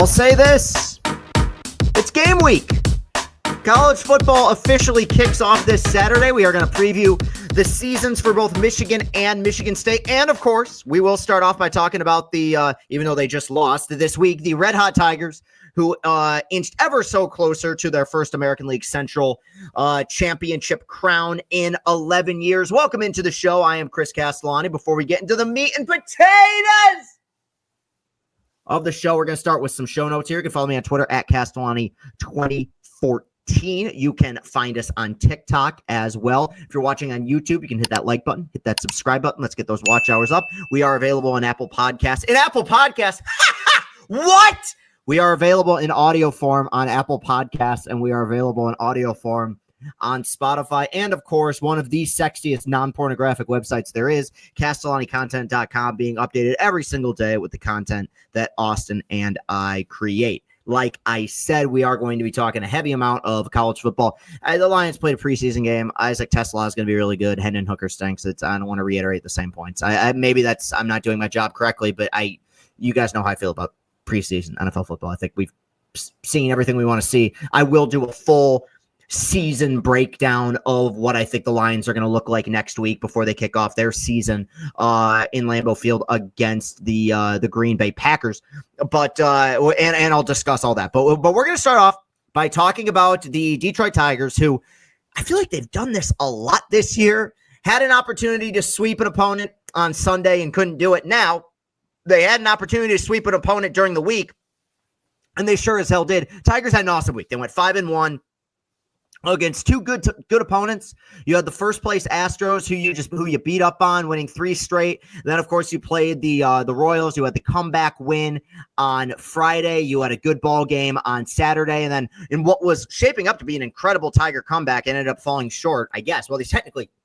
I'll say this. It's game week. College football officially kicks off this Saturday. We are going to preview the seasons for both Michigan and Michigan State. And, of course, we will start off by talking about the, even though they just lost this week, the Red Hot Tigers, who inched ever so closer to their first American League Central championship crown in 11 years. Welcome into the show. I am Chris Castellani. Before we get into the meat and potatoes of the show, we're going to start with some show notes here. You can follow me on Twitter at Castellani2014. You can find us on TikTok as well. If you're watching on YouTube, you can hit that like button, hit that subscribe button. Let's get those watch hours up. We are available on Apple Podcasts. What? We are available in audio form on Apple Podcasts, and we are available in audio form on Spotify. And, of course, one of the sexiest non-pornographic websites there is, CastellaniContent.com, being updated every single day with the content that Austin and I create. Like I said, we are going to be talking a heavy amount of college football. The Lions played a preseason game. Isaac Tesla is going to be really good. Hendon Hooker stinks. I don't want to reiterate the same points. I'm not doing my job correctly, but you guys know how I feel about preseason NFL football. I think we've seen everything we want to see. I will do a full season breakdown of what I think the Lions are going to look like next week before they kick off their season in Lambeau Field against the Green Bay Packers. But and I'll discuss all that. But we're going to start off by talking about the Detroit Tigers, who I feel like they've done this a lot this year. Had an opportunity to sweep an opponent on Sunday and couldn't do it. Now they had an opportunity to sweep an opponent during the week, and they sure as hell did. Tigers had an awesome week. They went 5-1. Against two good opponents. You had the first place Astros, who you beat up on, winning 3 straight. And then, of course, you played the Royals, who had the comeback win on Friday. You had a good ball game on Saturday, and then in what was shaping up to be an incredible Tiger comeback, ended up falling short, I guess. Well,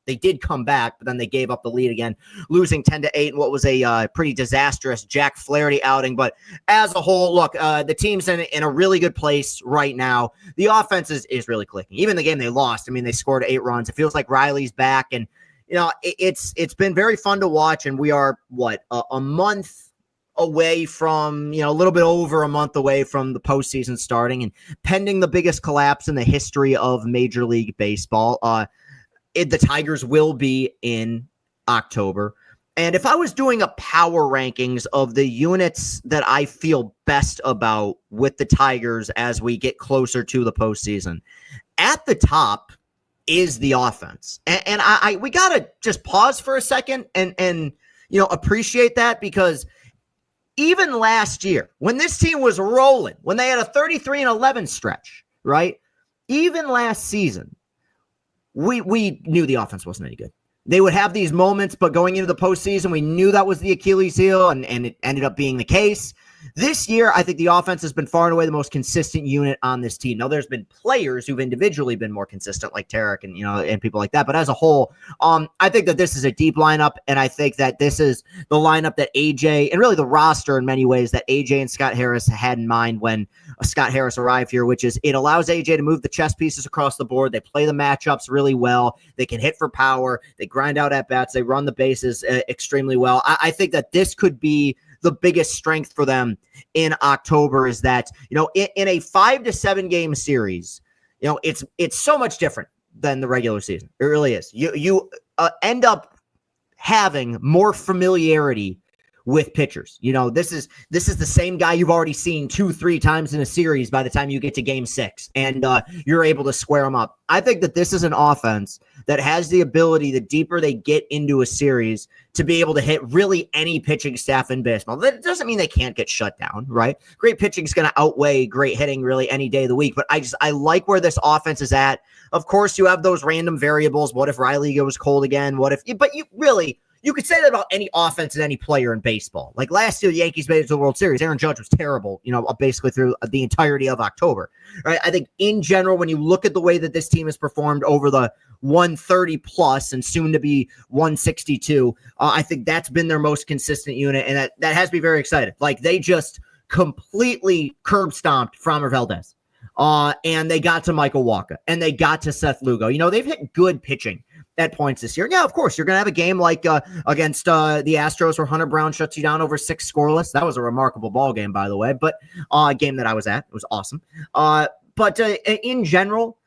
they did come back, but then they gave up the lead again, losing 10-8 in what was a pretty disastrous Jack Flaherty outing. But as a whole, look, the team's in a really good place right now. The offense is really clicking. Even the game they lost, I mean, they scored 8 runs. It feels like Riley's back, and it's been very fun to watch. And we are a month away from, a little bit over a month away from the postseason starting, and pending the biggest collapse in the history of Major League Baseball. The Tigers will be in October. And if I was doing a power rankings of the units that I feel best about with the Tigers as we get closer to the postseason, at the top is the offense. And we got to just pause for a second and appreciate that, because even last year, when this team was rolling, when they had a 33-11 stretch, right? Even last season, we knew the offense wasn't any good. They would have these moments, but going into the postseason, we knew that was the Achilles heel, and it ended up being the case. This year, I think the offense has been far and away the most consistent unit on this team. Now, there's been players who've individually been more consistent, like Tarek and people like that. But as a whole, I think that this is a deep lineup, and I think that this is the lineup that AJ, and really the roster in many ways, that AJ and Scott Harris had in mind when Scott Harris arrived here, which is it allows AJ to move the chess pieces across the board. They play the matchups really well. They can hit for power. They grind out at-bats. They run the bases extremely well. I think that this could be the biggest strength for them in October, is that, in a 5 to 7 game series, it's so much different than the regular season. It really is. You end up having more familiarity with pitchers. This is the same guy you've already seen 2-3 times in a series by the time you get to game 6, and you're able to square them up. I think that this is an offense that has the ability, the deeper they get into a series, to be able to hit really any pitching staff in baseball. That doesn't mean they can't get shut down, right? Great pitching is going to outweigh great hitting really any day of the week, but I like where this offense is at. Of course, you have those random variables. What if Riley goes cold again? You could say that about any offense and any player in baseball. Like last year, the Yankees made it to the World Series. Aaron Judge was terrible, basically through the entirety of October. Right? I think in general, when you look at the way that this team has performed over the 130 plus and soon to be 162, I think that's been their most consistent unit, and that has me very excited. Like they just completely curb stomped Framber Valdez. And they got to Michael Wacha, and they got to Seth Lugo. They've hit good pitching at points this year. Yeah, of course, you're going to have a game like against the Astros where Hunter Brown shuts you down over 6 scoreless. That was a remarkable ball game, by the way, but a game that I was at. It was awesome. But in general,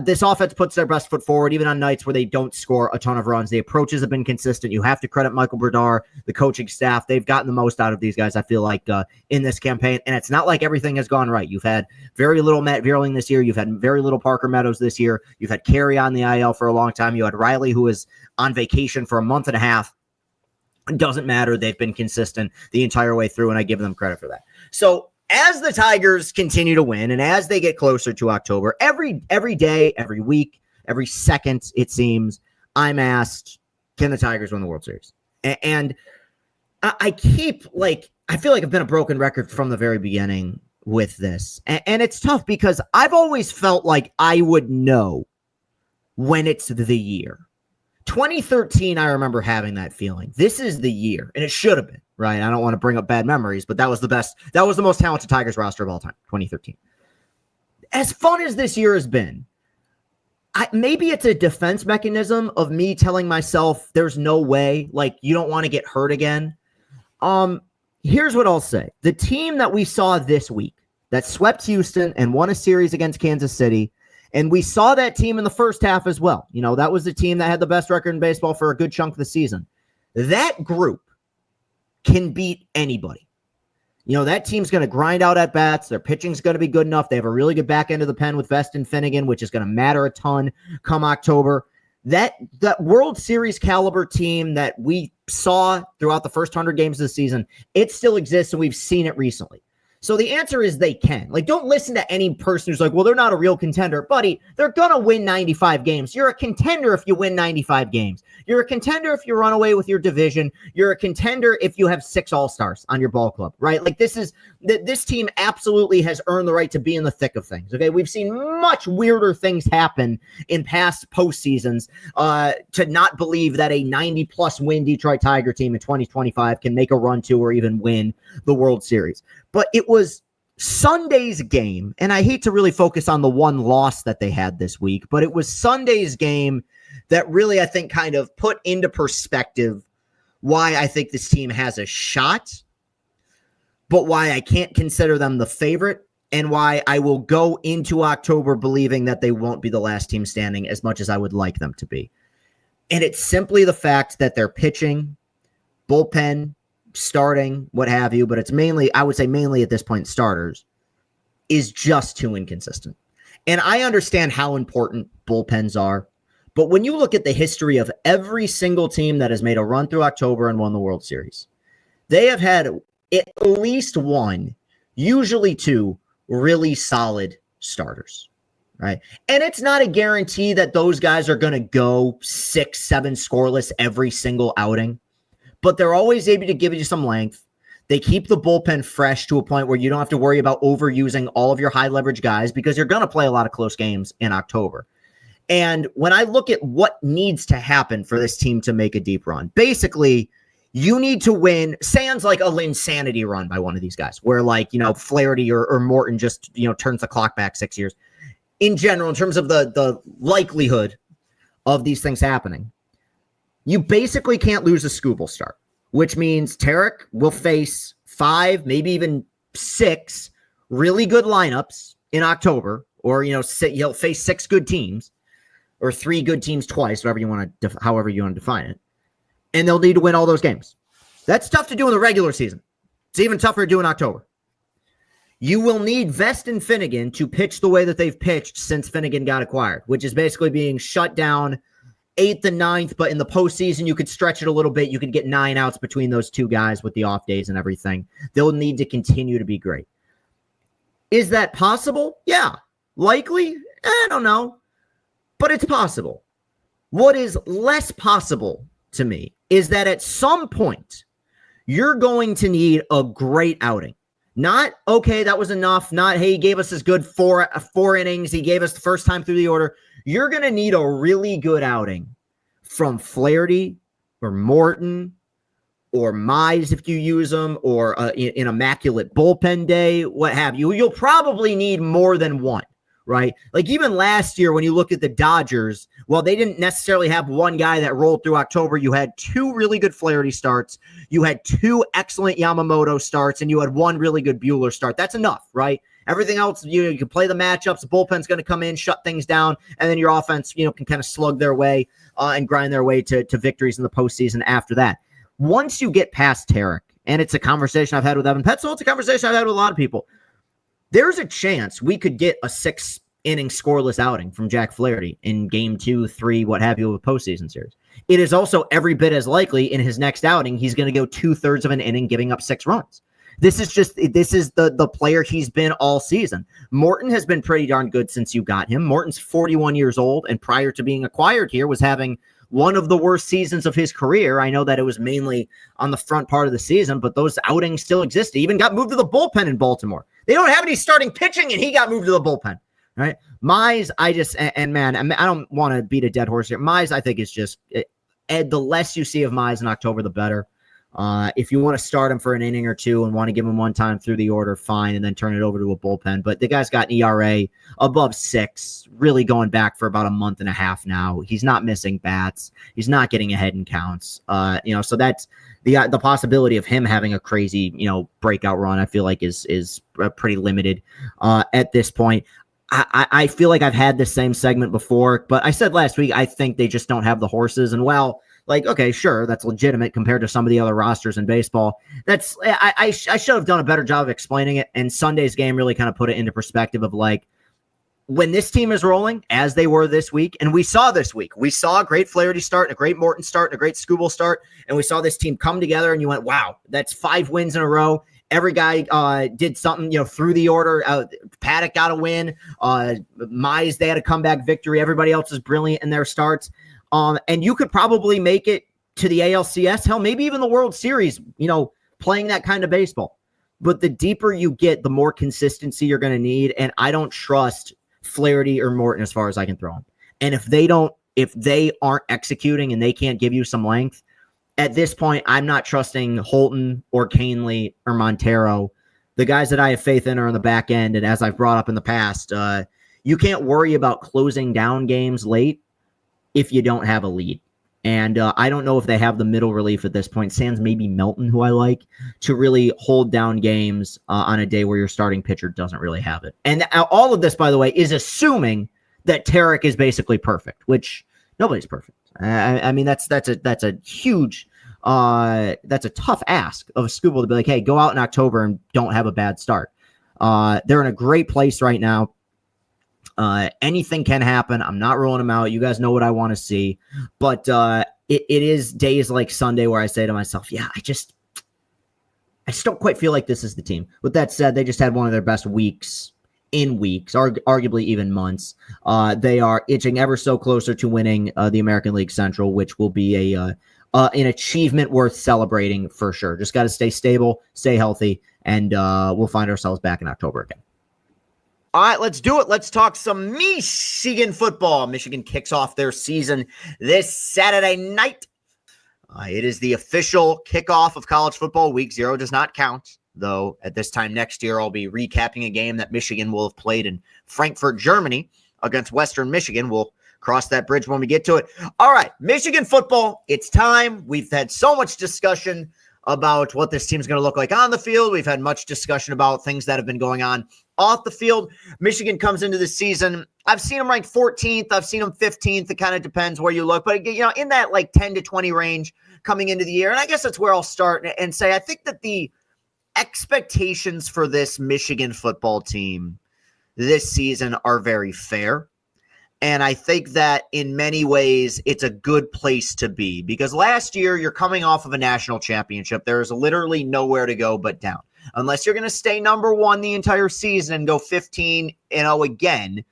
this offense puts their best foot forward, even on nights where they don't score a ton of runs. The approaches have been consistent. You have to credit Michael Brodeur, the coaching staff. They've gotten the most out of these guys, I feel like, in this campaign. And it's not like everything has gone right. You've had very little Matt Vierling this year. You've had very little Parker Meadows this year. You've had Carey on the IL for a long time. You had Riley, who was on vacation for a month and a half. It doesn't matter. They've been consistent the entire way through, and I give them credit for that. So, as the Tigers continue to win and as they get closer to October, every day, every week, every second, it seems, I'm asked, can the Tigers win the World Series? And I keep, I feel like I've been a broken record from the very beginning with this. And it's tough because I've always felt like I would know when it's the year. 2013, I remember having that feeling. This is the year, and it should have been, right? I don't want to bring up bad memories, but that was the most talented Tigers roster of all time, 2013. As fun as this year has been, maybe it's a defense mechanism of me telling myself there's no way, you don't want to get hurt again. Here's what I'll say. The team that we saw this week that swept Houston and won a series against Kansas City, and we saw that team in the first half as well. That was the team that had the best record in baseball for a good chunk of the season. That group can beat anybody. That team's going to grind out at bats. Their pitching's going to be good enough. They have a really good back end of the pen with Veston Finnegan, which is going to matter a ton come October. That World Series caliber team that we saw throughout the first 100 games of the season, it still exists, and we've seen it recently. So the answer is they can. Don't listen to any person who's like, well, they're not a real contender. Buddy, they're going to win 95 games. You're a contender if you win 95 games. You're a contender if you run away with your division. You're a contender if you have 6 all-stars on your ball club, right? This team absolutely has earned the right to be in the thick of things, okay? We've seen much weirder things happen in past postseasons to not believe that a 90-plus win Detroit Tiger team in 2025 can make a run to or even win the World Series. But it was Sunday's game, and I hate to really focus on the one loss that they had this week, but it was Sunday's game that really, I think, kind of put into perspective why I think this team has a shot, but why I can't consider them the favorite, and why I will go into October believing that they won't be the last team standing as much as I would like them to be. And it's simply the fact that their pitching, bullpen, starting, what have you, but it's mainly, I would say mainly at this point, starters, is just too inconsistent. And I understand how important bullpens are, but when you look at the history of every single team that has made a run through October and won the World Series, they have had at least one, usually 2, really solid starters, right? And it's not a guarantee that those guys are going to go 6, 7 scoreless every single outing, but they're always able to give you some length. They keep the bullpen fresh to a point where you don't have to worry about overusing all of your high leverage guys because you're going to play a lot of close games in October. And when I look at what needs to happen for this team to make a deep run, basically you need to win, sans like a Linsanity run by one of these guys where Flaherty or Morton just, turns the clock back 6 years. In general, in terms of the likelihood of these things happening, you basically can't lose a Skubal start, which means Tarek will face 5, maybe even 6 really good lineups in October, or he'll face 6 good teams, or 3 good teams twice, however you want to define it, and they'll need to win all those games. That's tough to do in the regular season. It's even tougher to do in October. You will need Veston Finnegan to pitch the way that they've pitched since Finnegan got acquired, which is basically being shut down 8th and 9th, but in the postseason, you could stretch it a little bit. You could get 9 outs between those 2 guys with the off days and everything. They'll need to continue to be great. Is that possible? Yeah. Likely? I don't know. But it's possible. What is less possible to me is that at some point, you're going to need a great outing. Not, okay, that was enough. Not, hey, he gave us this good 4 innings. He gave us the first time through the order. You're going to need a really good outing from Flaherty or Morton or Mize if you use them, or an immaculate bullpen day, what have you. You'll probably need more than one, right? Like even last year, when you look at the Dodgers, well, they didn't necessarily have one guy that rolled through October. You had two really good Flaherty starts. You had two excellent Yamamoto starts, and you had one really good Buehler start. That's enough, right? Everything else, you can play the matchups. The bullpen's going to come in, shut things down, and then your offense, can kind of slug their way and grind their way to victories in the postseason after that. Once you get past Tarek, and it's a conversation I've had with Evan Petzold, it's a conversation I've had with a lot of people, there's a chance we could get a 6-inning scoreless outing from Jack Flaherty in game 2, 3, what have you, of a postseason series. It is also every bit as likely in his next outing, he's going to go 2/3 of an inning giving up 6 runs. This is the player he's been all season. Morton has been pretty darn good since you got him. Morton's 41 years old, and prior to being acquired here was having one of the worst seasons of his career. I know that it was mainly on the front part of the season, but those outings still existed. He even got moved to the bullpen in Baltimore. They don't have any starting pitching, and he got moved to the bullpen, right? Mize, I don't want to beat a dead horse here. Mize, I think, is just, Ed, the less you see of Mize in October, the better. If you want to start him for an inning or two and want to give him one time through the order, fine, and then turn it over to a bullpen. But the guy's got an ERA above 6, really going back for about a month and a half now. He's not missing bats. He's not getting ahead in counts. So that's the possibility of him having a crazy, breakout run, I feel like is pretty limited at this point. I feel like I've had this same segment before, but I said last week, I think they just don't have the horses. And okay, sure, that's legitimate compared to some of the other rosters in baseball. I should have done a better job of explaining it. And Sunday's game really kind of put it into perspective of when this team is rolling, as they were this week, and we saw this week, we saw a great Flaherty start, and a great Morton start, and a great Skubal start, and we saw this team come together, and you went, wow, that's 5 wins in a row. Every guy did something, through the order. Paddock got a win. Mize, they had a comeback victory. Everybody else is brilliant in their starts. And you could probably make it to the ALCS, hell, maybe even the World Series, playing that kind of baseball. But the deeper you get, the more consistency you're going to need. And I don't trust Flaherty or Morton as far as I can throw them. And if they aren't executing and they can't give you some length, at this point, I'm not trusting Holton or Canely or Montero. The guys that I have faith in are on the back end. And as I've brought up in the past, you can't worry about closing down games late if you don't have a lead. And I don't know if they have the middle relief at this point. Sans maybe Melton, who I like, to really hold down games on a day where your starting pitcher doesn't really have it. And all of this, by the way, is assuming that Tarek is basically perfect, which nobody's perfect. I mean, that's a huge, that's a tough ask of Skubal to be like, hey, go out in October and don't have a bad start. They're in a great place right now. Anything can happen. I'm not ruling them out. You guys know what I want to see. But it is days like Sunday where I say to myself, yeah, I just don't quite feel like this is the team. With that said, they just had one of their best weeks, arguably even months. They are inching ever so closer to winning the American League Central, which will be an achievement worth celebrating for sure. Just got to stay stable, stay healthy, and we'll find ourselves back in October again. All right, let's do it. Let's talk some Michigan football. Michigan kicks off their season this Saturday night. It is the official kickoff of college football. Week 0 does not count, though at this time next year I'll be recapping a game that Michigan will have played in Frankfurt, Germany against Western Michigan. We'll cross that bridge when we get to it. All right, Michigan football, it's time. We've had so much discussion about what this team's going to look like on the field. We've had much discussion about things that have been going on off the field. Michigan comes into the season. I've seen them ranked 14th. I've seen them 15th. It kind of depends where you look, but in that 10 to 20 range coming into the year. And I guess that's where I'll start and say, I think that the expectations for this Michigan football team this season are very fair. And I think that in many ways, it's a good place to be because last year you're coming off of a national championship. There is literally nowhere to go but down. Unless you're going to stay number 1 the entire season and go 15-0 again,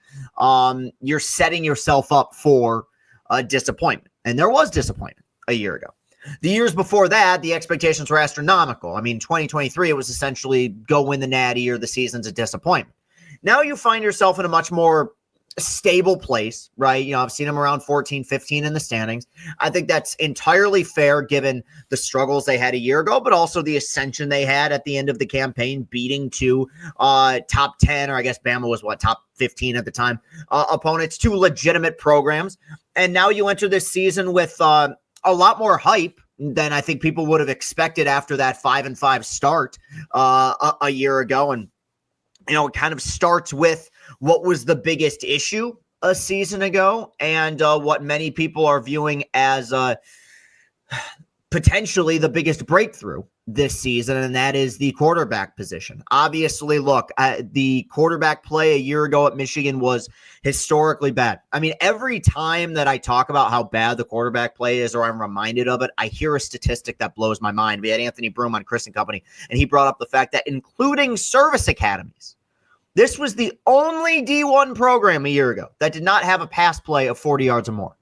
you're setting yourself up for a disappointment. And there was disappointment a year ago. The years before that, the expectations were astronomical. I mean, 2023, it was essentially go win the Natty or the season's a disappointment. Now you find yourself in a much more a stable place, right? I've seen them around 14, 15 in the standings. I think that's entirely fair given the struggles they had a year ago, but also the ascension they had at the end of the campaign, beating two top 10, or I guess Bama was top 15 at the time, opponents, two legitimate programs. And now you enter this season with a lot more hype than I think people would have expected after that 5-5 start a year ago. And, it kind of starts with what was the biggest issue a season ago and what many people are viewing as potentially the biggest breakthrough this season, and that is the quarterback position. Obviously, look, the quarterback play a year ago at Michigan was historically bad. I mean, every time that I talk about how bad the quarterback play is, or I'm reminded of it, I hear a statistic that blows my mind. We had Anthony Broom on Chris and Company, and he brought up the fact that including service academies, this was the only D1 program a year ago that did not have a pass play of 40 yards or more.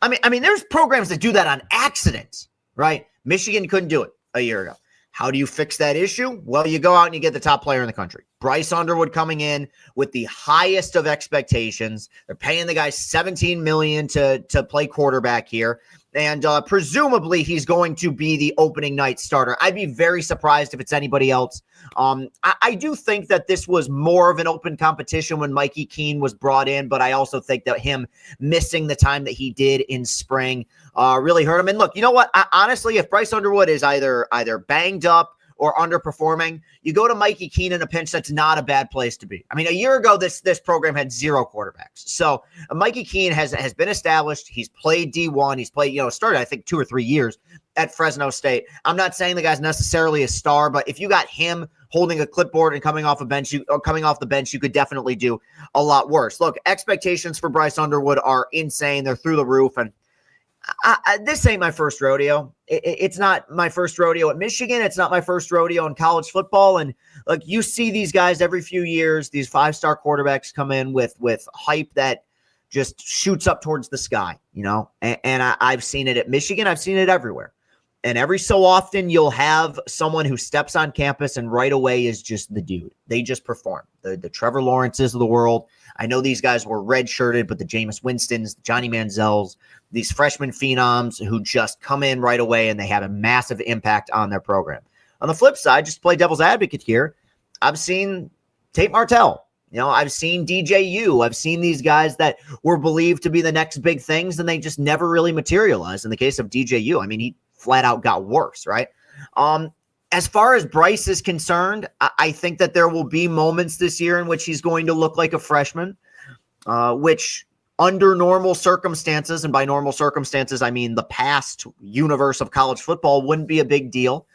I mean, there's programs that do that on accident, right? Michigan couldn't do it a year ago. How do you fix that issue? Well, you go out and you get the top player in the country. Bryce Underwood coming in with the highest of expectations. They're paying the guy $17 million to play quarterback here. And presumably he's going to be the opening night starter. I'd be very surprised if it's anybody else. I do think that this was more of an open competition when Mikey Keene was brought in, but I also think that him missing the time that he did in spring really hurt him. And look, you know what? Honestly, if Bryce Underwood is either banged up or underperforming, you go to Mikey Keene in a pinch. That's not a bad place to be. I mean, a year ago, this program had 0 quarterbacks. So Mikey Keene has been established. He's played D1. He's played, started, I think, 2 or 3 years at Fresno State. I'm not saying the guy's necessarily a star, but if you got him holding a clipboard and coming off the bench, you could definitely do a lot worse. Look, expectations for Bryce Underwood are insane. They're through the roof. And this ain't my first rodeo. It's not my first rodeo at Michigan. It's not my first rodeo in college football. And like, you see these guys every few years, these 5-star quarterbacks come in with hype that just shoots up towards the sky, and I've seen it at Michigan. I've seen it everywhere. And every so often you'll have someone who steps on campus and right away is just the dude. They just perform. The Trevor Lawrences of the world. I know these guys were red-shirted, but the Jameis Winstons, the Johnny Manziels, these freshman phenoms who just come in right away and they have a massive impact on their program. On the flip side, just to play devil's advocate here, I've seen Tate Martell. I've seen DJU. I've seen these guys that were believed to be the next big things, and they just never really materialized. In the case of DJU, I mean, he flat out got worse, right? As far as Bryce is concerned, I think that there will be moments this year in which he's going to look like a freshman, which under normal circumstances, and by normal circumstances, I mean the past universe of college football, wouldn't be a big deal.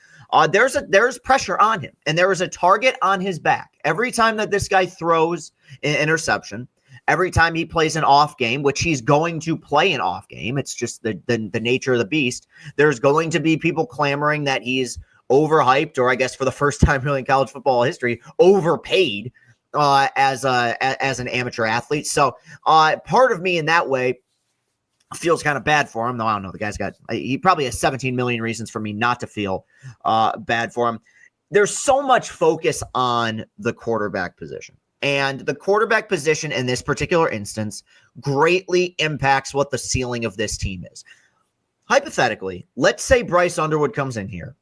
There's pressure on him, and there is a target on his back. Every time that this guy throws an interception, every time he plays an off game, which he's going to play an off game, it's just the nature of the beast, there's going to be people clamoring that he's overhyped, or I guess for the first time really in college football history, overpaid as an amateur athlete. So part of me in that way feels kind of bad for him. Though I don't know, the guy's he probably has 17 million reasons for me not to feel bad for him. There's so much focus on the quarterback position. And the quarterback position in this particular instance greatly impacts what the ceiling of this team is. Hypothetically, let's say Bryce Underwood comes in here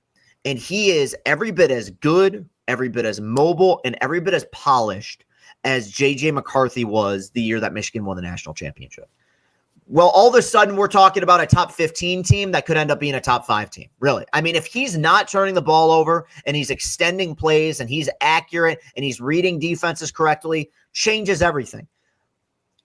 and he is every bit as good, every bit as mobile, and every bit as polished as J.J. McCarthy was the year that Michigan won the national championship. Well, all of a sudden, we're talking about a top 15 team that could end up being a top 5 team. Really. I mean, if he's not turning the ball over and he's extending plays and he's accurate and he's reading defenses correctly, changes everything.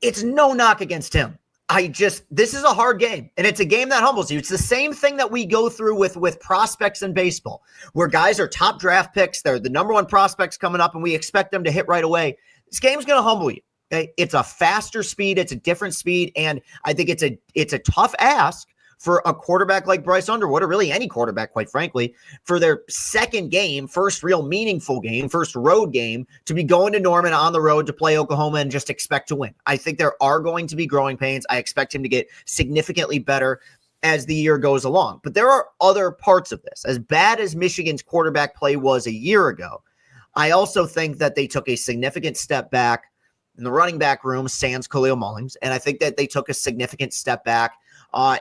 It's no knock against him. This is a hard game, and it's a game that humbles you. It's the same thing that we go through with prospects in baseball, where guys are top draft picks. They're the number 1 prospects coming up, and we expect them to hit right away. This game's going to humble you. Okay? It's a faster speed. It's a different speed. And I think it's a tough ask for a quarterback like Bryce Underwood, or really any quarterback, quite frankly, for their second game, first real meaningful game, first road game, to be going to Norman on the road to play Oklahoma and just expect to win. I think there are going to be growing pains. I expect him to get significantly better as the year goes along. But there are other parts of this. As bad as Michigan's quarterback play was a year ago, I also think that they took a significant step back in the running back room, sans Khalil Mullings. And I think that they took a significant step back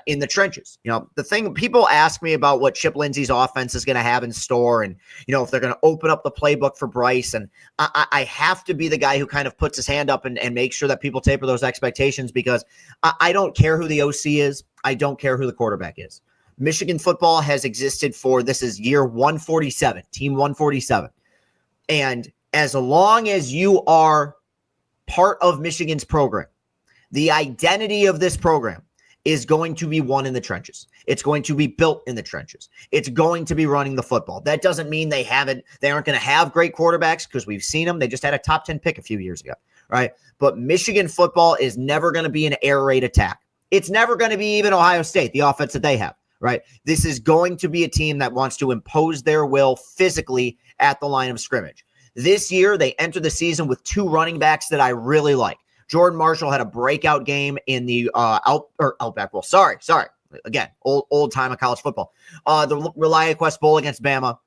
in the trenches. The thing people ask me about what Chip Lindsey's offense is going to have in store and, if they're going to open up the playbook for Bryce. And I have to be the guy who kind of puts his hand up and makes sure that people taper those expectations, because I don't care who the OC is. I don't care who the quarterback is. Michigan football has existed this is year 147, team 147. And as long as you are part of Michigan's program, the identity of this program is going to be won in the trenches. It's going to be built in the trenches. It's going to be running the football. That doesn't mean they aren't going to have great quarterbacks, because we've seen them. They just had a top 10 pick a few years ago, right? But Michigan football is never going to be an air raid attack. It's never going to be even Ohio State, the offense that they have, right? This is going to be a team that wants to impose their will physically at the line of scrimmage. This year, they enter the season with two running backs that I really like. Jordan Marshall had a breakout game in the Outback Bowl. Sorry. Again, old time of college football. The ReliaQuest Bowl against Bama.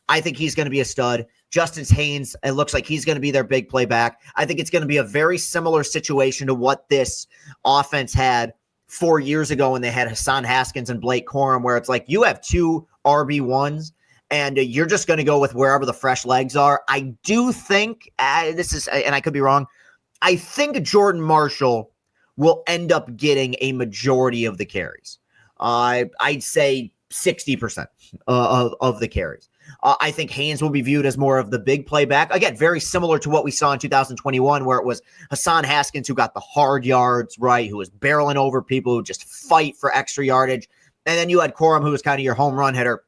I think he's going to be a stud. Justice Haynes, it looks like he's going to be their big playback. I think it's going to be a very similar situation to what this offense had 4 years ago when they had Hassan Haskins and Blake Corum, where it's like you have two RB1s and you're just going to go with wherever the fresh legs are. I do think, and I could be wrong, I think Jordan will end up getting a majority of the carries. I'd say 60% of the carries. I think Haynes will be viewed as more of the big playback. Again, very similar to what we saw in 2021, where it was Hassan Haskins who got the hard yards, right, who was barreling over people who just fight for extra yardage. And then you had Corum, who was kind of your home run hitter.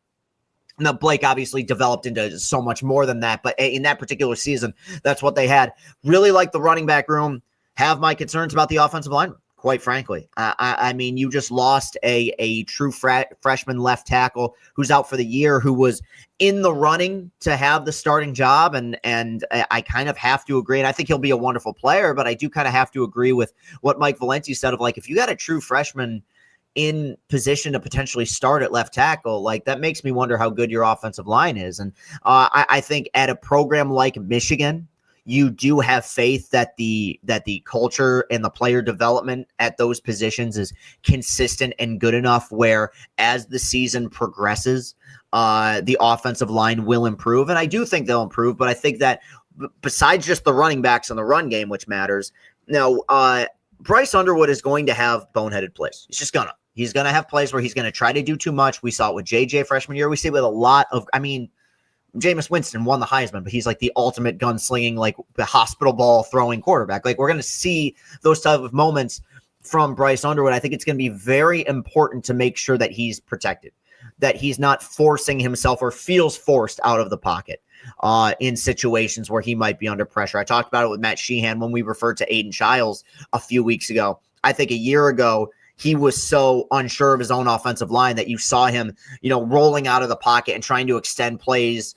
Now, Blake obviously developed into so much more than that, but in that particular season, that's what they had. Really like the running back room. Have my concerns about the offensive line, quite frankly. I mean, you just lost a true freshman left tackle who's out for the year, who was in the running to have the starting job, and I kind of have to agree, and I think he'll be a wonderful player, but I do kind of have to agree with what Mike Valenti said of, like, if you got a true freshman in position to potentially start at left tackle, like, that makes me wonder how good your offensive line is. And I think at a program like Michigan, you do have faith that the culture and the player development at those positions is consistent and good enough where, as the season progresses, the offensive line will improve. And I do think they'll improve, but I think that besides just the running backs and the run game, which matters, Bryce Underwood is going to have boneheaded plays. He's going to have plays where he's going to try to do too much. We saw it with JJ freshman year. We see it with a lot of, Jameis Winston won the Heisman, but he's like the ultimate gunslinging, like the hospital ball throwing quarterback. Like, we're going to see those type of moments from Bryce Underwood. I think it's going to be very important to make sure that he's protected, that he's not forcing himself or feels forced out of the pocket in situations where he might be under pressure. I talked about it with Matt Sheehan when we referred to Aiden Childs a few weeks ago. I think a year ago, he was so unsure of his own offensive line that you saw him, rolling out of the pocket and trying to extend plays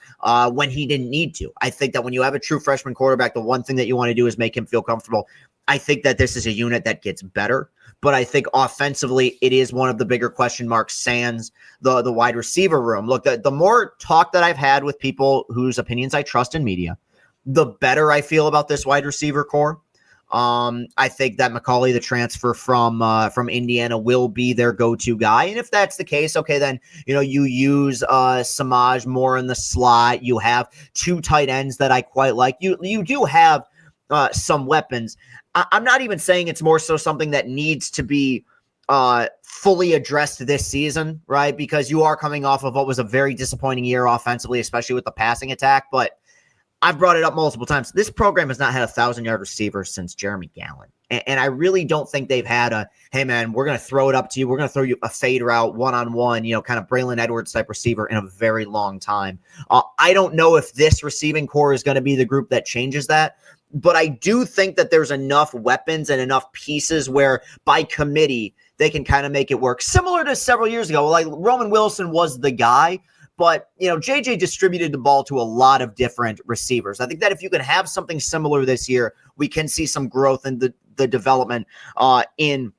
when he didn't need to. I think that when you have a true freshman quarterback, the one thing that you want to do is make him feel comfortable. I think that this is a unit that gets better, but I think offensively it is one of the bigger question marks sans the wide receiver room. Look, the more talk that I've had with people whose opinions I trust in media, the better I feel about this wide receiver core. I think that McCauley, the transfer from Indiana, will be their go-to guy. And if that's the case, okay, then, you use Samaj more in the slot. You have two tight ends that I quite like. You do have some weapons. I'm not even saying it's more so something that needs to be fully addressed this season, right? Because you are coming off of what was a very disappointing year offensively, especially with the passing attack. But I've brought it up multiple times. This program has not had 1,000-yard receiver since Jeremy Gallen. And I really don't think they've had hey, man, we're going to throw it up to you. We're going to throw you a fade route one-on-one, kind of Braylon Edwards type receiver in a very long time. I don't know if this receiving core is going to be the group that changes that. But I do think that there's enough weapons and enough pieces where by committee they can kind of make it work. Similar to several years ago, like Roman Wilson was the guy. But, JJ distributed the ball to a lot of different receivers. I think that if you can have something similar this year, we can see some growth in the development in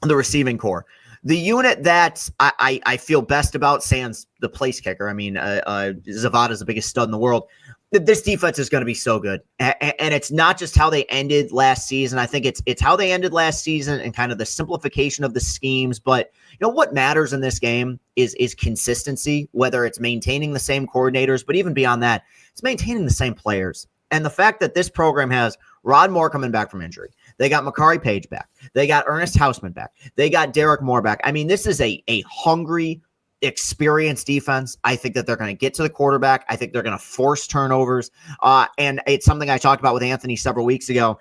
the receiving core. The unit that I feel best about, sans the place kicker. I mean, Zavada's the biggest stud in the world. This defense is going to be so good. And it's not just how they ended last season. I think it's how they ended last season and kind of the simplification of the schemes. But, what matters in this game is consistency, whether it's maintaining the same coordinators, but even beyond that, it's maintaining the same players. And the fact that this program has Rod Moore coming back from injury. They got Makari Page back. They got Ernest Hausman back. They got Derek Moore back. I mean, this is a hungry, experienced defense. I think that they're going to get to the quarterback. I think they're going to force turnovers. And it's something I talked about with Anthony several weeks ago.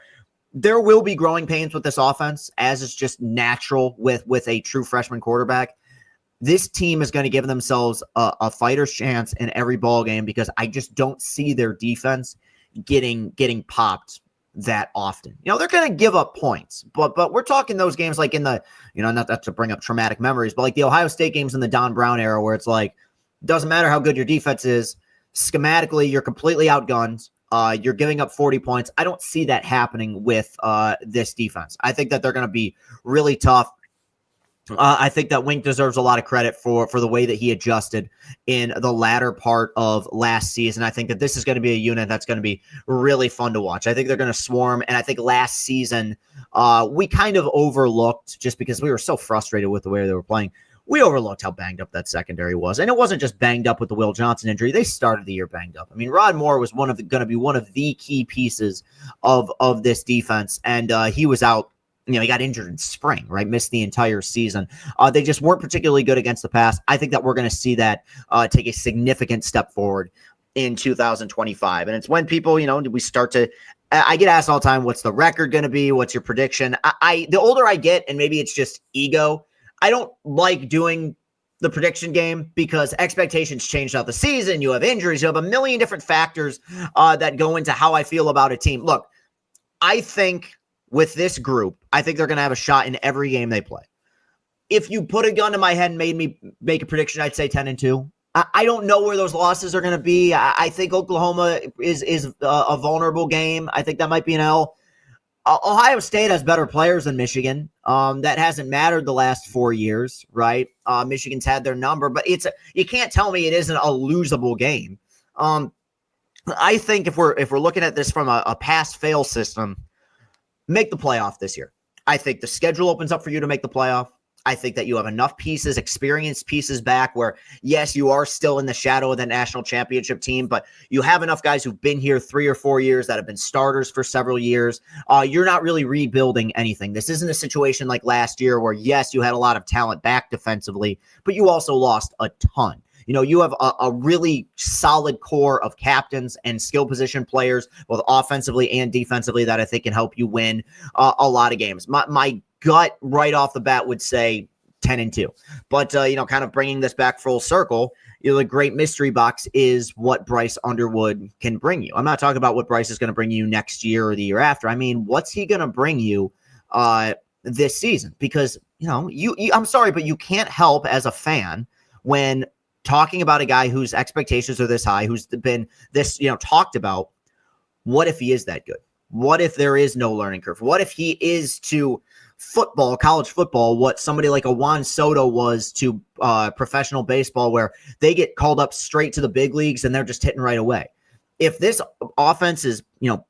There will be growing pains with this offense, as is just natural with a true freshman quarterback. This team is going to give themselves a fighter's chance in every ball game because I just don't see their defense getting popped that often. They're going to give up points, but we're talking those games like in the, not to bring up traumatic memories, but like the Ohio State games in the Don Brown era where it's like, doesn't matter how good your defense is, schematically, you're completely outgunned. You're giving up 40 points. I don't see that happening with this defense. I think that they're going to be really tough. I think that Wink deserves a lot of credit for the way that he adjusted in the latter part of last season. I think that this is going to be a unit that's going to be really fun to watch. I think they're going to swarm, and I think last season we kind of overlooked, just because we were so frustrated with the way they were playing, we overlooked how banged up that secondary was. And it wasn't just banged up with the Will Johnson injury. They started the year banged up. I mean, Rod Moore was going to be one of the key pieces of this defense, and he was out. He got injured in spring, right? Missed the entire season. They just weren't particularly good against the pass. I think that we're going to see that take a significant step forward in 2025. And it's when people, we start to, I get asked all the time, what's the record going to be? What's your prediction? The older I get, and maybe it's just ego, I don't like doing the prediction game because expectations change throughout the season. You have injuries. You have a million different factors that go into how I feel about a team. Look, I think with this group, I think they're going to have a shot in every game they play. If you put a gun to my head and made me make a prediction, I'd say 10-2. I don't know where those losses are going to be. I think Oklahoma is a vulnerable game. I think that might be an L. Ohio State has better players than Michigan. That hasn't mattered the last 4 years, right? Michigan's had their number, but you can't tell me it isn't a losable game. I think if we're looking at this from a pass-fail system, make the playoff this year. I think the schedule opens up for you to make the playoff. I think that you have enough pieces, experienced pieces back where, yes, you are still in the shadow of the national championship team, but you have enough guys who've been here 3 or 4 years that have been starters for several years. You're not really rebuilding anything. This isn't a situation like last year where, yes, you had a lot of talent back defensively, but you also lost a ton. You have a really solid core of captains and skill position players, both offensively and defensively, that I think can help you win a lot of games. My gut right off the bat would say 10-2. But, kind of bringing this back full circle, the great mystery box is what Bryce Underwood can bring you. I'm not talking about what Bryce is going to bring you next year or the year after. I mean, what's he going to bring you this season? Because, I'm sorry, but you can't help as a fan when talking about a guy whose expectations are this high, who's been this, talked about. What if he is that good? What if there is no learning curve? What if he is to football, college football, what somebody like a Juan Soto was to professional baseball, where they get called up straight to the big leagues and they're just hitting right away? If this offense is,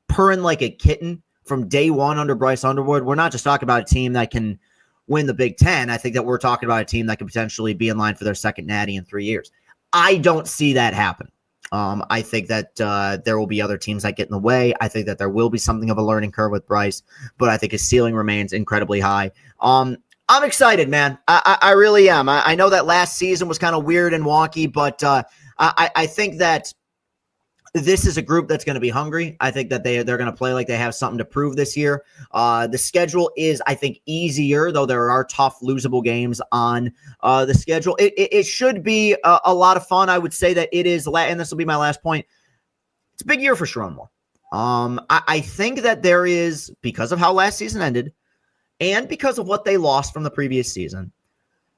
purring like a kitten from day one under Bryce Underwood, we're not just talking about a team that can win the Big Ten. I think that we're talking about a team that could potentially be in line for their second natty in 3 years. I don't see that happen. I think that there will be other teams that get in the way. I think that there will be something of a learning curve with Bryce, but I think his ceiling remains incredibly high. I'm excited, man. I really am. I know that last season was kind of weird and wonky, but I think that this is a group that's going to be hungry. I think that they're going to play like they have something to prove this year. The schedule is, I think, easier, though there are tough, losable games on the schedule. It should be a lot of fun. I would say that it is, and this will be my last point, it's a big year for Sherrone Moore. I think that there is, because of how last season ended and because of what they lost from the previous season,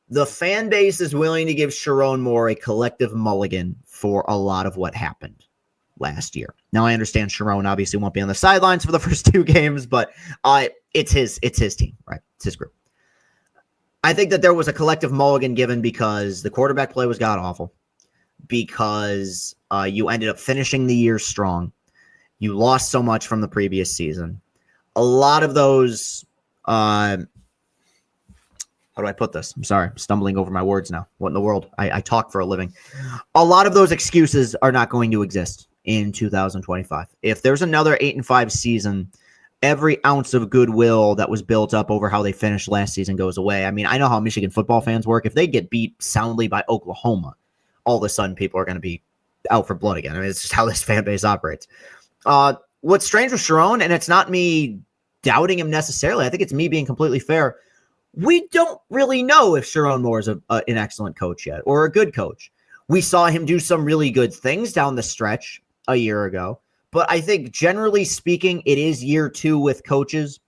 the fan base is willing to give Sherrone Moore a collective mulligan for a lot of what happened last year. Now, I understand Sherrone obviously won't be on the sidelines for the first 2 games, but it's his team, right? It's his group. I think that there was a collective mulligan given because the quarterback play was god awful, because you ended up finishing the year strong. You lost so much from the previous season. A lot of those, how do I put this? I'm sorry, I'm stumbling over my words now. What in the world? I talk for a living. A lot of those excuses are not going to exist in 2025. If there's another 8-5 season, every ounce of goodwill that was built up over how they finished last season goes away. I mean, I know how Michigan football fans work. If they get beat soundly by Oklahoma, all of a sudden people are going to be out for blood again. I mean, it's just how this fan base operates. What's strange with Sherrone, and it's not me doubting him necessarily, I think it's me being completely fair. We don't really know if Sherrone Moore is an excellent coach yet or a good coach. We saw him do some really good things down the stretch a year ago. But I think generally speaking, it is year 2 with coaches,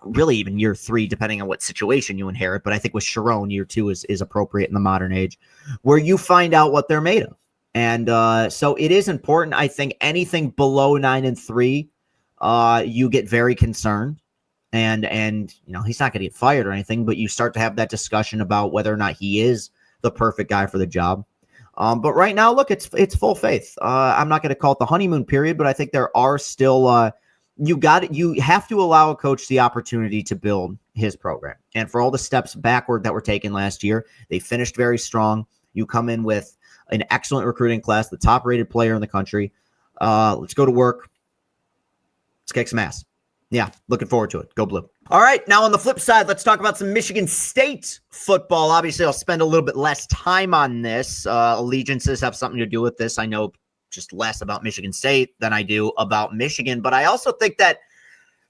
really even year 3, depending on what situation you inherit. But I think with Sherrone, year 2 is appropriate in the modern age, where you find out what they're made of. And so it is important. I think anything below 9-3, you get very concerned. And you know, he's not going to get fired or anything, but you start to have that discussion about whether or not he is the perfect guy for the job. But right now, look, it's full faith. I'm not going to call it the honeymoon period, but I think there are still you have to allow a coach the opportunity to build his program. And for all the steps backward that were taken last year, they finished very strong. You come in with an excellent recruiting class, the top rated player in the country. Let's go to work. Let's kick some ass. Yeah, looking forward to it. Go Blue. All right, now on the flip side, let's talk about some Michigan State football. Obviously, I'll spend a little bit less time on this. Allegiances have something to do with this. I know just less about Michigan State than I do about Michigan, but I also think that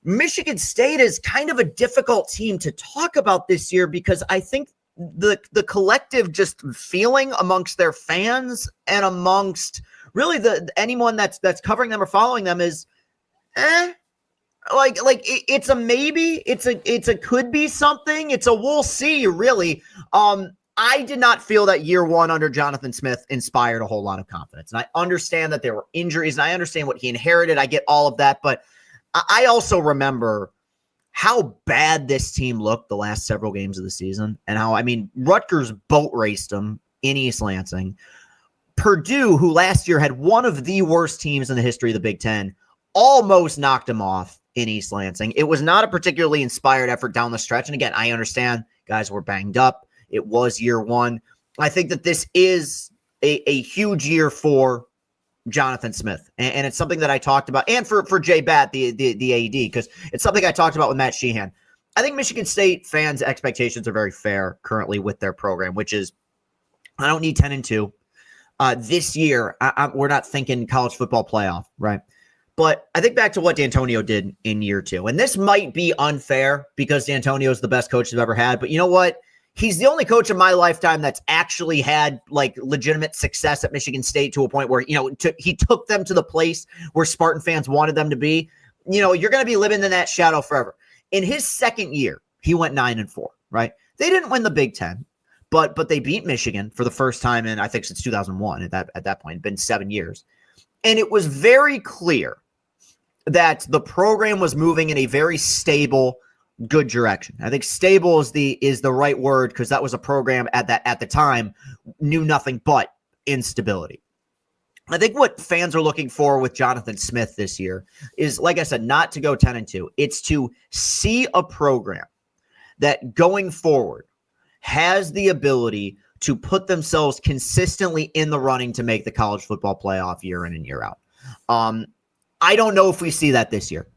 Michigan State is kind of a difficult team to talk about this year because I think the collective just feeling amongst their fans and amongst really anyone that's covering them or following them is it's a maybe, it's a could be something, it's a we'll see, really. I did not feel that year 1 under Jonathan Smith inspired a whole lot of confidence. And I understand that there were injuries and I understand what he inherited. I get all of that, but I also remember how bad this team looked the last several games of the season and how, I mean, Rutgers boat raced them in East Lansing. Purdue, who last year had one of the worst teams in the history of the Big Ten, almost knocked them off in East Lansing. It was not a particularly inspired effort down the stretch. And again, I understand guys were banged up. It was year 1. I think that this is a huge year for Jonathan Smith. And it's something that I talked about. And for Jay Batt, the AD, because it's something I talked about with Matt Sheehan. I think Michigan State fans' expectations are very fair currently with their program, which is I don't need 10-2. This year, we're not thinking college football playoff, right? But I think back to what D'Antonio did in year 2. And this might be unfair because D'Antonio is the best coach they've ever had. But you know what? He's the only coach in my lifetime that's actually had like legitimate success at Michigan State to a point where, you know, he took them to the place where Spartan fans wanted them to be. You know, you're going to be living in that shadow forever. In his second year, he went 9-4, right? They didn't win the Big Ten, but they beat Michigan for the first time in, I think, since 2001 at that point. It'd been 7 years. And it was very clear that the program was moving in a very stable, good direction. I think stable is the right word because that was a program at the time knew nothing but instability. I think what fans are looking for with Jonathan Smith this year is, like I said, not to go 10-2. It's to see a program that going forward has the ability to put themselves consistently in the running to make the college football playoff year in and year out. I don't know if we see that this year.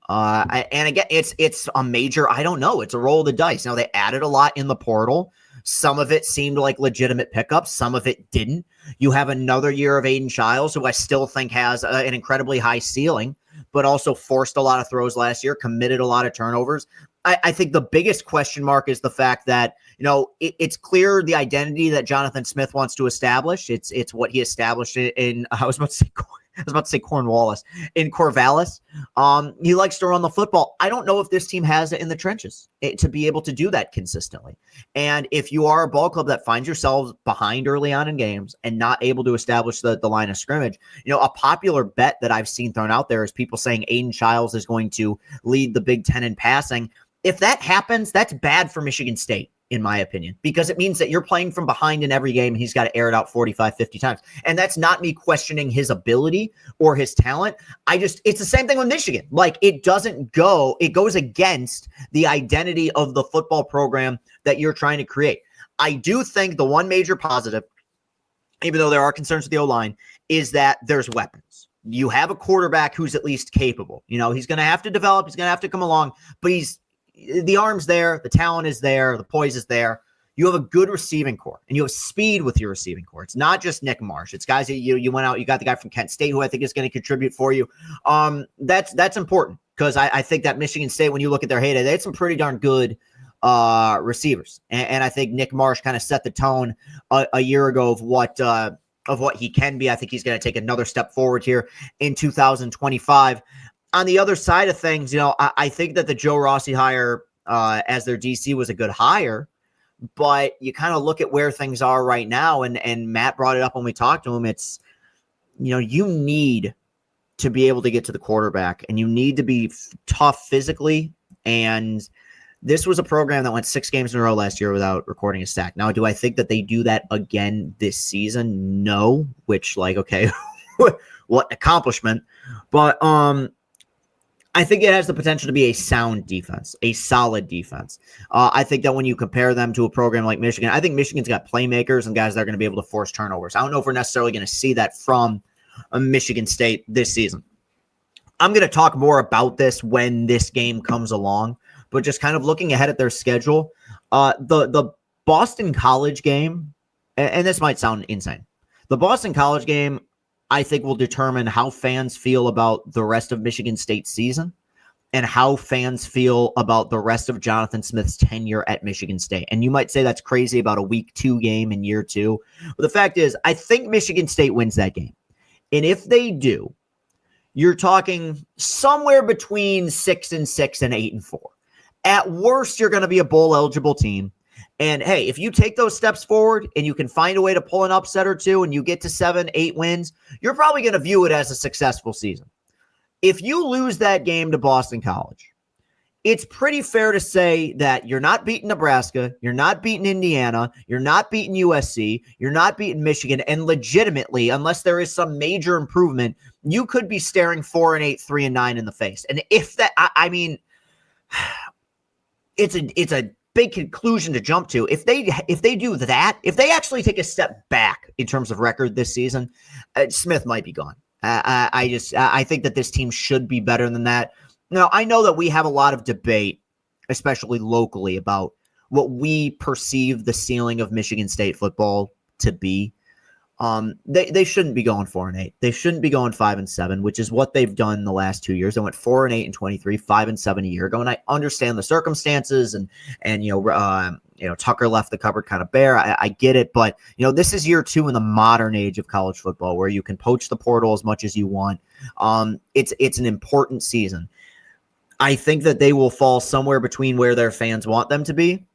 And again, it's a major, I don't know. It's a roll of the dice. Now, they added a lot in the portal. Some of it seemed like legitimate pickups. Some of it didn't. You have another year of Aiden Childs, who I still think has an incredibly high ceiling, but also forced a lot of throws last year, committed a lot of turnovers. I think the biggest question mark is the fact that, you know, it's clear the identity that Jonathan Smith wants to establish. It's what he established in I was about to say Cornwallis, in Corvallis. He likes to run the football. I don't know if this team has it in the trenches to be able to do that consistently. And if you are a ball club that finds yourselves behind early on in games and not able to establish the line of scrimmage, you know, a popular bet that I've seen thrown out there is people saying Aiden Childs is going to lead the Big Ten in passing. If that happens, that's bad for Michigan State in my opinion, because it means that you're playing from behind in every game and he's got to air it out 45, 50 times. And that's not me questioning his ability or his talent. It's the same thing with Michigan. Like, it goes against the identity of the football program that you're trying to create. I do think the one major positive, even though there are concerns with the O-line, is that there's weapons. You have a quarterback who's at least capable. He's going to have to develop. He's going to have to come along, but the arm's there. The talent is there. The poise is there. You have a good receiving core, and you have speed with your receiving core. It's not just Nick Marsh. It's guys that you went out. You got the guy from Kent State who I think is going to contribute for you. That's important, because I think that Michigan State, when you look at their heyday, they had some pretty darn good receivers, and I think Nick Marsh kind of set the tone a year ago of what he can be. I think he's going to take another step forward here in 2025. On the other side of things, I think that the Joe Rossi hire as their DC was a good hire, but you kind of look at where things are right now, and Matt brought it up when we talked to him. It's, you need to be able to get to the quarterback, and you need to be tough physically. And this was a program that went 6 games in a row last year without recording a sack. Now, do I think that they do that again this season? No, which, okay, what an accomplishment. But I think it has the potential to be a sound defense, a solid defense. I think that when you compare them to a program like Michigan, I think Michigan's got playmakers and guys that are going to be able to force turnovers. I don't know if we're necessarily going to see that from Michigan State this season. I'm going to talk more about this when this game comes along. But just kind of looking ahead at their schedule, the Boston College game, and this might sound insane, the Boston College game, I think, will determine how fans feel about the rest of Michigan State's season and how fans feel about the rest of Jonathan Smith's tenure at Michigan State. And you might say that's crazy about a week 2 game in year 2. But the fact is, I think Michigan State wins that game. And if they do, you're talking somewhere between 6-6 and 8-4. At worst, you're going to be a bowl-eligible team. And, hey, if you take those steps forward and you can find a way to pull an upset or two and you get to 7-8 wins, you're probably going to view it as a successful season. If you lose that game to Boston College, it's pretty fair to say that you're not beating Nebraska, you're not beating Indiana, you're not beating USC, you're not beating Michigan, and legitimately, unless there is some major improvement, you could be staring 4-8, 3-9 in the face. And if that, I mean, it's a big conclusion to jump to. If they do that, if they actually take a step back in terms of record this season, Smith might be gone. I think that this team should be better than that. Now, I know that we have a lot of debate, especially locally, about what we perceive the ceiling of Michigan State football to be. They shouldn't be going 4-8. They shouldn't be going 5-7, which is what they've done the last 2 years. They went 4-8 in 23, 5-7 a year ago. And I understand the circumstances and Tucker left the cupboard kind of bare. I get it, but this is year 2 in the modern age of college football where you can poach the portal as much as you want. It's an important season. I think that they will fall somewhere between where their fans want them to be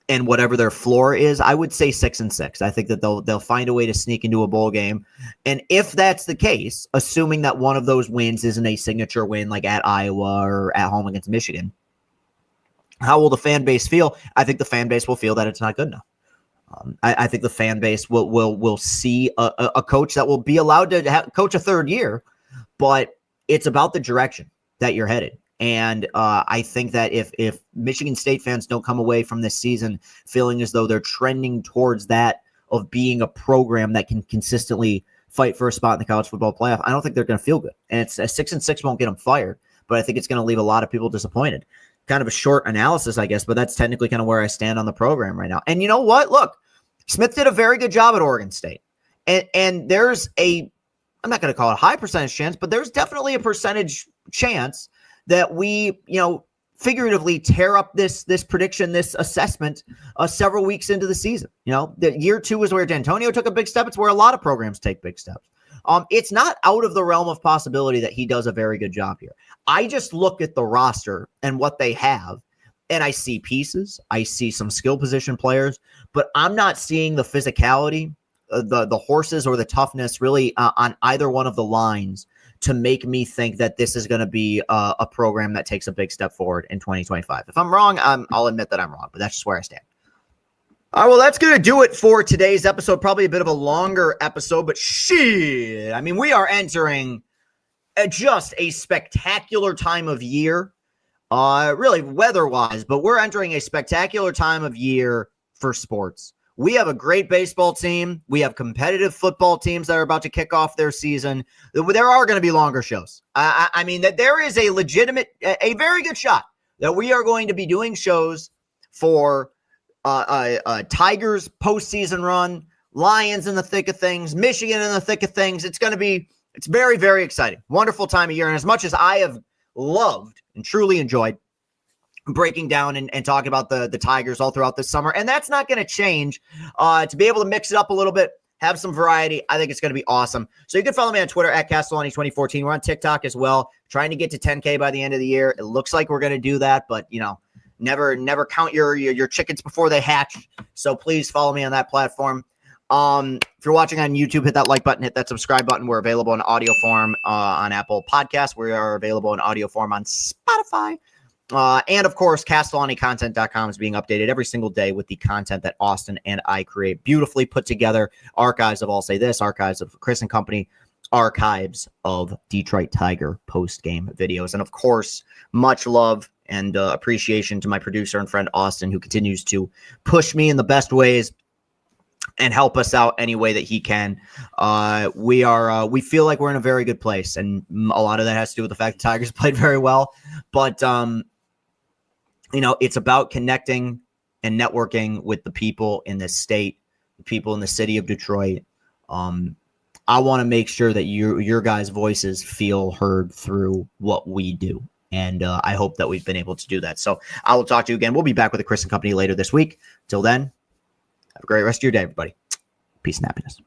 and whatever their floor is. I would say 6-6. I think that they'll find a way to sneak into a bowl game. And if that's the case, assuming that one of those wins isn't a signature win like at Iowa or at home against Michigan, how will the fan base feel? I think the fan base will feel that it's not good enough. I think the fan base will see a coach that will be allowed to coach a third year, but it's about the direction that you're headed. And I think that if Michigan State fans don't come away from this season feeling as though they're trending towards that of being a program that can consistently fight for a spot in the college football playoff, I don't think they're going to feel good. And it's a 6-6 won't get them fired, but I think it's going to leave a lot of people disappointed. Kind of a short analysis, I guess, but that's technically kind of where I stand on the program right now. And you know what? Look, Smith did a very good job at Oregon State. And there's I'm not going to call it a high percentage chance, but there's definitely a percentage chance that we, figuratively tear up this prediction, this assessment several weeks into the season. The year 2 is where D'Antonio took a big step. It's where a lot of programs take big steps. It's not out of the realm of possibility that he does a very good job here. I just look at the roster and what they have, and I see pieces. I see some skill position players, but I'm not seeing the physicality, the horses or the toughness really on either one of the lines to make me think that this is going to be a program that takes a big step forward in 2025. If I'm wrong, I'll admit that I'm wrong, but that's just where I stand. All right, well, that's going to do it for today's episode. Probably a bit of a longer episode, but shit. I mean, we are entering just a spectacular time of year, really weather-wise, but we're entering a spectacular time of year for sports. We have a great baseball team. We have competitive football teams that are about to kick off their season. There are going to be longer shows. I mean, that there is a legitimate, a very good shot that we are going to be doing shows for Tigers postseason run, Lions in the thick of things, Michigan in the thick of things. It's very, very exciting. Wonderful time of year. And as much as I have loved and truly enjoyed breaking down and talking about the Tigers all throughout this summer, and that's not going to change, to be able to mix it up a little bit, have some variety, I think it's going to be awesome. So you can follow me on Twitter at Castellani2014. We're on TikTok as well, trying to get to 10K by the end of the year. It looks like we're going to do that, but never count your chickens before they hatch. So please follow me on that platform. If you're watching on YouTube, hit that like button, hit that subscribe button. We're available in audio form on Apple Podcasts. We are available in audio form on Spotify. And of course, CastellaniContent.com is being updated every single day with the content that Austin and I create. Beautifully put together archives of I'll Say This, archives of Chris and Company, archives of Detroit Tiger post-game videos. And of course, much love and appreciation to my producer and friend Austin, who continues to push me in the best ways and help us out any way that he can. We feel like we're in a very good place, and a lot of that has to do with the fact the Tigers played very well. But it's about connecting and networking with the people in this state, the people in the city of Detroit. I want to make sure that your guys' voices feel heard through what we do. And I hope that we've been able to do that. So I will talk to you again. We'll be back with the Chris and Company later this week. Till then, have a great rest of your day, everybody. Peace and happiness.